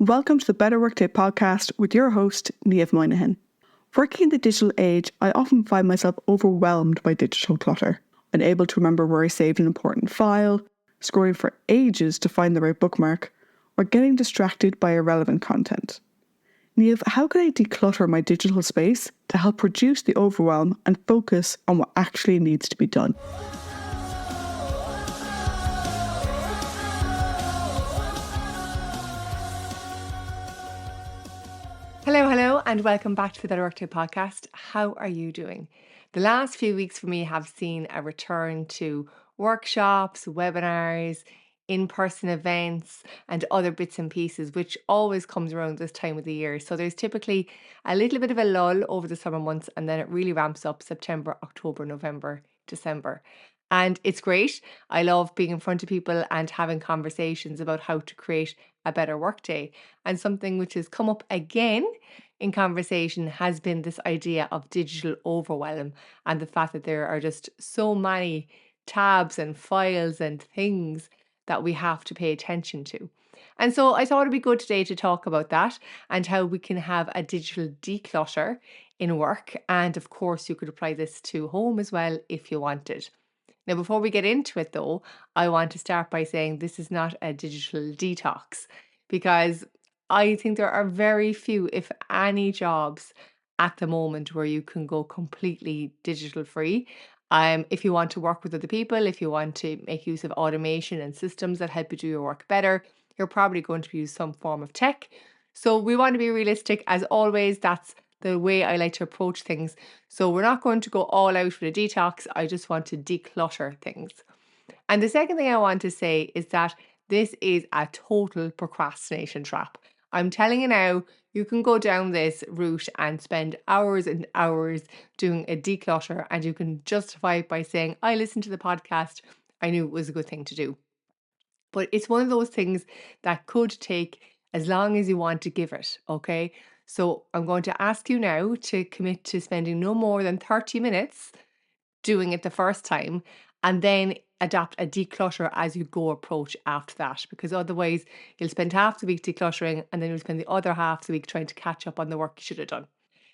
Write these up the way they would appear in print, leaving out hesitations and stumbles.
Welcome to the Better Workday Podcast with your host, Niamh Moynihan. Working in the digital age, I often find myself overwhelmed by digital clutter, unable to remember where I saved an important file, scrolling for ages to find the right bookmark, or getting distracted by irrelevant content. Niamh, how can I declutter my digital space to help reduce the overwhelm and focus on what actually needs to be done? Hello, and welcome back to the Better Workday Podcast. How are you doing? The last few weeks for me have seen a return to workshops, webinars, in-person events, and other bits and pieces, which always comes around this time of the year. So there's typically a little bit of a lull over the summer months, and then it really ramps up September, October, November, December. And it's great. I love being in front of people and having conversations about how to create a better workday. And something which has come up again in conversation has been this idea of digital overwhelm and the fact that there are just so many tabs and files and things that we have to pay attention to. And so I thought it'd be good today to talk about that and how we can have a digital declutter in work. And of course, you could apply this to home as well if you wanted. Now, before we get into it though, I want to start by saying this is not a digital detox because I think there are very few, if any, jobs at the moment where you can go completely digital free. If you want to work with other people, if you want to make use of automation and systems that help you do your work better, you're probably going to use some form of tech. So we want to be realistic. As always, that's the way I like to approach things. So we're not going to go all out with a detox. I just want to declutter things. And the second thing I want to say is that this is a total procrastination trap. I'm telling you now, you can go down this route and spend hours and hours doing a declutter, and you can justify it by saying, I listened to the podcast, I knew it was a good thing to do. But it's one of those things that could take as long as you want to give it, okay? So I'm going to ask you now to commit to spending no more than 30 minutes doing it the first time, and then adapt a declutter as you go approach after that, because otherwise you'll spend half the week decluttering and then you'll spend the other half the week trying to catch up on the work you should have done.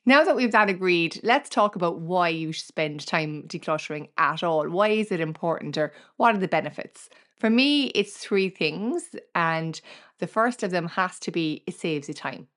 Now that we've that agreed, let's talk about why you should spend time decluttering at all. Why is it important, or what are the benefits? For me, it's three things, and the first of them has to be it saves you time.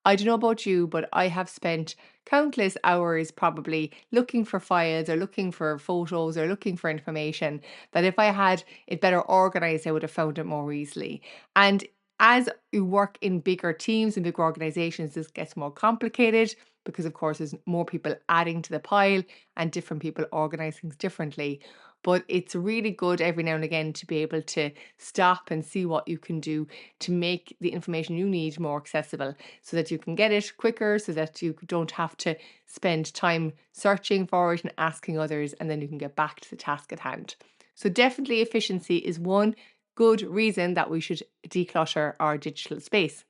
I don't know about you, but I have spent countless hours probably looking for files or looking for photos or looking for information that if I had it better organized, I would have found it more easily. And as you work in bigger teams and bigger organizations, this gets more complicated because, of course, there's more people adding to the pile and different people organize things differently. But it's really good every now and again to be able to stop and see what you can do to make the information you need more accessible so that you can get it quicker, so that you don't have to spend time searching for it and asking others, and then you can get back to the task at hand. So definitely efficiency is one good reason that we should declutter our digital space.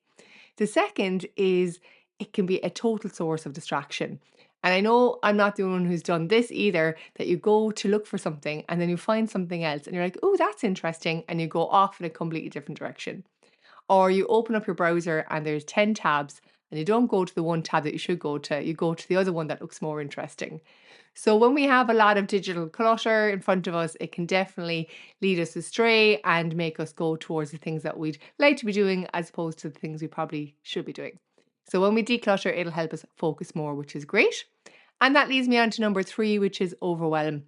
The second is it can be a total source of distraction. And I know I'm not the only one who's done this either, that you go to look for something and then you find something else and you're like, oh, that's interesting. And you go off in a completely different direction. Or you open up your browser and there's 10 tabs and you don't go to the one tab that you should go to, you go to the other one that looks more interesting. So when we have a lot of digital clutter in front of us, it can definitely lead us astray and make us go towards the things that we'd like to be doing as opposed to the things we probably should be doing. So when we declutter, it'll help us focus more, which is great. And that leads me on to number 3, which is overwhelm.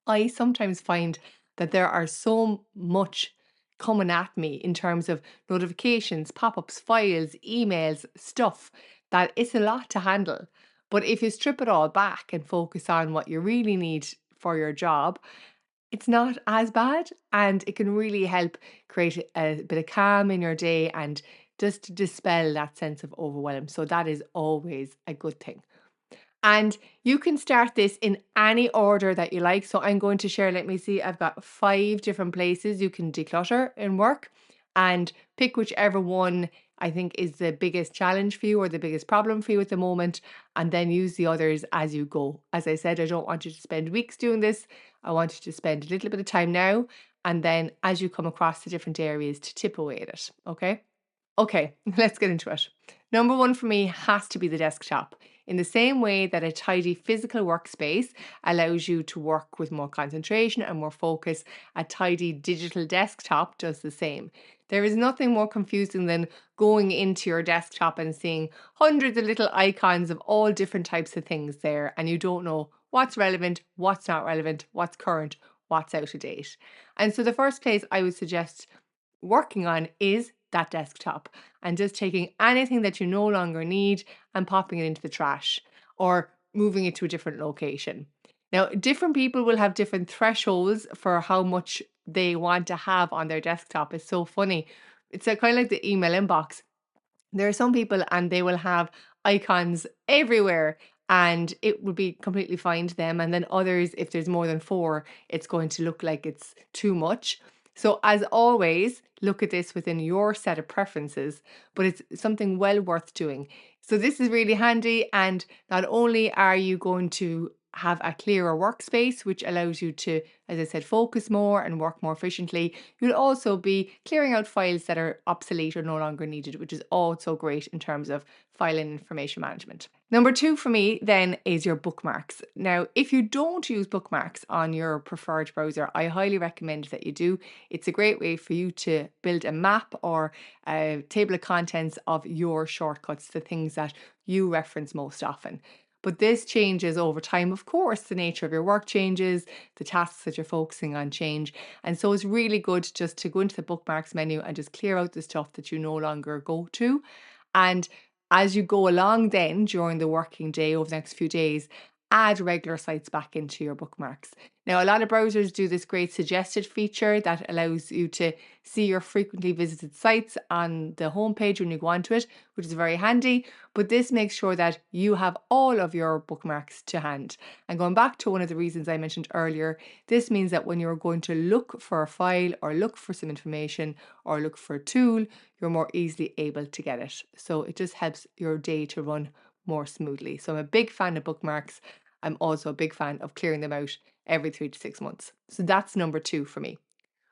I sometimes find that there are so much coming at me in terms of notifications, pop-ups, files, emails, stuff, that it's a lot to handle. But if you strip it all back and focus on what you really need for your job, it's not as bad, and it can really help create a bit of calm in your day and just dispel that sense of overwhelm. So that is always a good thing. And you can start this in any order that you like. So I'm going to share, let me see, I've got 5 different places you can declutter in work, and pick whichever one I think is the biggest challenge for you or the biggest problem for you at the moment, and then use the others as you go. As I said, I don't want you to spend weeks doing this. I want you to spend a little bit of time now, and then as you come across the different areas to tip away at it. Okay. Okay, let's get into it. Number one for me has to be the desktop. In the same way that a tidy physical workspace allows you to work with more concentration and more focus, a tidy digital desktop does the same. There is nothing more confusing than going into your desktop and seeing hundreds of little icons of all different types of things there, and you don't know what's relevant, what's not relevant, what's current, what's out of date. And so the first place I would suggest working on is that desktop and just taking anything that you no longer need and popping it into the trash or moving it to a different location. Now, different people will have different thresholds for how much they want to have on their desktop. It's so funny. It's kind of like the email inbox. There are some people and they will have icons everywhere and it will be completely fine to them. And then others, if there's more than four, it's going to look like it's too much. So, as always, look at this within your set of preferences, but it's something well worth doing. So, this is really handy. And not only are you going to have a clearer workspace, which allows you to, as I said, focus more and work more efficiently, you'll also be clearing out files that are obsolete or no longer needed, which is also great in terms of file and information management. Number two for me then is your bookmarks. Now, if you don't use bookmarks on your preferred browser, I highly recommend that you do. It's a great way for you to build a map or a table of contents of your shortcuts, the things that you reference most often. But this changes over time. Of course, the nature of your work changes, the tasks that you're focusing on change. And so it's really good just to go into the bookmarks menu and just clear out the stuff that you no longer go to. And as you go along then during the working day over the next few days, add regular sites back into your bookmarks. Now, a lot of browsers do this great suggested feature that allows you to see your frequently visited sites on the homepage when you go onto it, which is very handy. But this makes sure that you have all of your bookmarks to hand. And going back to one of the reasons I mentioned earlier, this means that when you're going to look for a file or look for some information or look for a tool, you're more easily able to get it. So it just helps your day to run more smoothly. So I'm a big fan of bookmarks. I'm also a big fan of clearing them out every 3 to 6 months. So that's number two for me.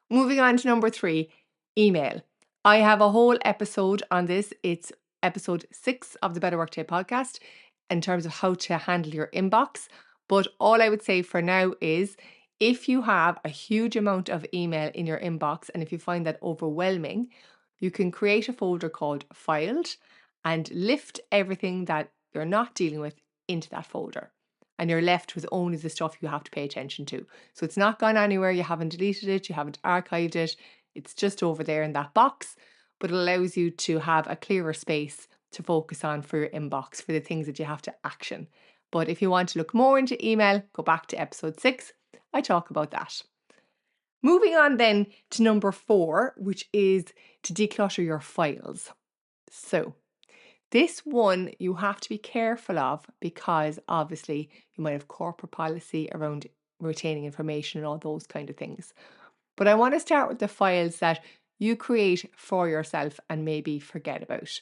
Moving on to number three, email. I have a whole episode on this. It's episode 6 of the Better Workday podcast in terms of how to handle your inbox. But all I would say for now is if you have a huge amount of email in your inbox and if you find that overwhelming, you can create a folder called Filed and lift everything that you're not dealing with into that folder. And you're left with only the stuff you have to pay attention to. So it's not gone anywhere, you haven't deleted it, you haven't archived it, it's just over there in that box, but it allows you to have a clearer space to focus on for your inbox, for the things that you have to action. But if you want to look more into email, go back to episode 6, I talk about that. Moving on then to number 4, which is to declutter your files. So this one you have to be careful of because obviously you might have corporate policy around retaining information and all those kind of things. But I want to start with the files that you create for yourself and maybe forget about.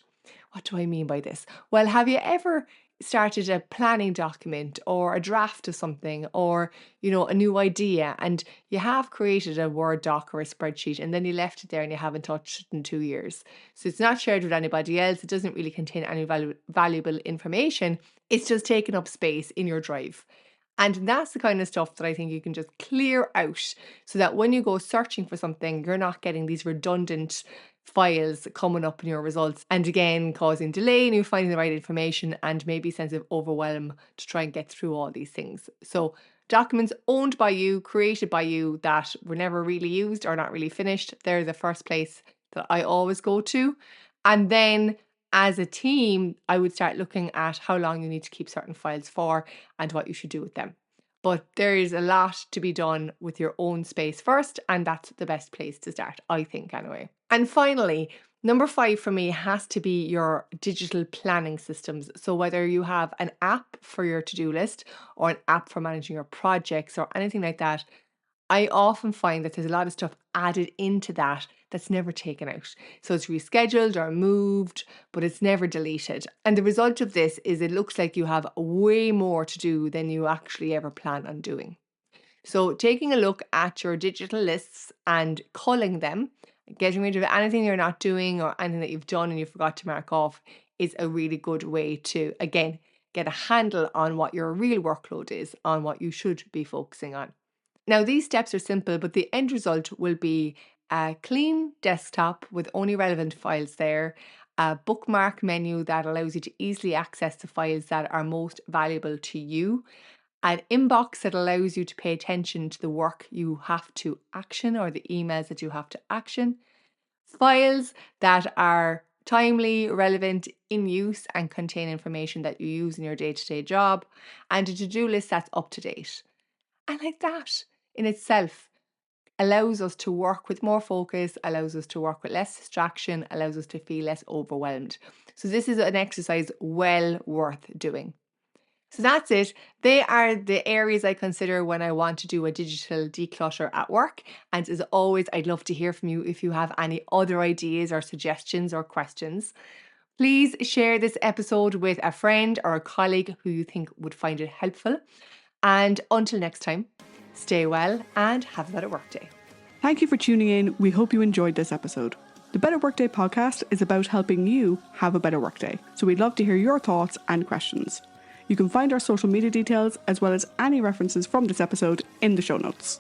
What do I mean by this? Well, have you ever started a planning document or a draft of something or, a new idea and you have created a Word doc or a spreadsheet and then you left it there and you haven't touched it in 2 years. So it's not shared with anybody else. It doesn't really contain any valuable information. It's just taking up space in your drive. And that's the kind of stuff that I think you can just clear out so that when you go searching for something, you're not getting these redundant files coming up in your results and again causing delay in you finding the right information and maybe a sense of overwhelm to try and get through all these things. So documents owned by you, created by you that were never really used or not really finished, they're the first place that I always go to. And then as a team, I would start looking at how long you need to keep certain files for and what you should do with them. But there is a lot to be done with your own space first, and that's the best place to start, I think, anyway. And finally, number 5 for me has to be your digital planning systems. So whether you have an app for your to-do list or an app for managing your projects or anything like that, I often find that there's a lot of stuff added into that that's never taken out. So it's rescheduled or moved, but it's never deleted. And the result of this is it looks like you have way more to do than you actually ever plan on doing. So taking a look at your digital lists and culling them Getting rid of anything you're not doing or anything that you've done and you forgot to mark off is a really good way to, again, get a handle on what your real workload is, on what you should be focusing on. Now, these steps are simple, but the end result will be a clean desktop with only relevant files there, a bookmark menu that allows you to easily access the files that are most valuable to you, an inbox that allows you to pay attention to the work you have to action or the emails that you have to action, files that are timely, relevant, in use, and contain information that you use in your day-to-day job, and a to-do list that's up to date. And like that in itself allows us to work with more focus, allows us to work with less distraction, allows us to feel less overwhelmed. So this is an exercise well worth doing. So that's it. They are the areas I consider when I want to do a digital declutter at work. And as always, I'd love to hear from you if you have any other ideas or suggestions or questions. Please share this episode with a friend or a colleague who you think would find it helpful. And until next time, stay well and have a better workday. Thank you for tuning in. We hope you enjoyed this episode. The Better Workday podcast is about helping you have a better workday. So we'd love to hear your thoughts and questions. You can find our social media details as well as any references from this episode in the show notes.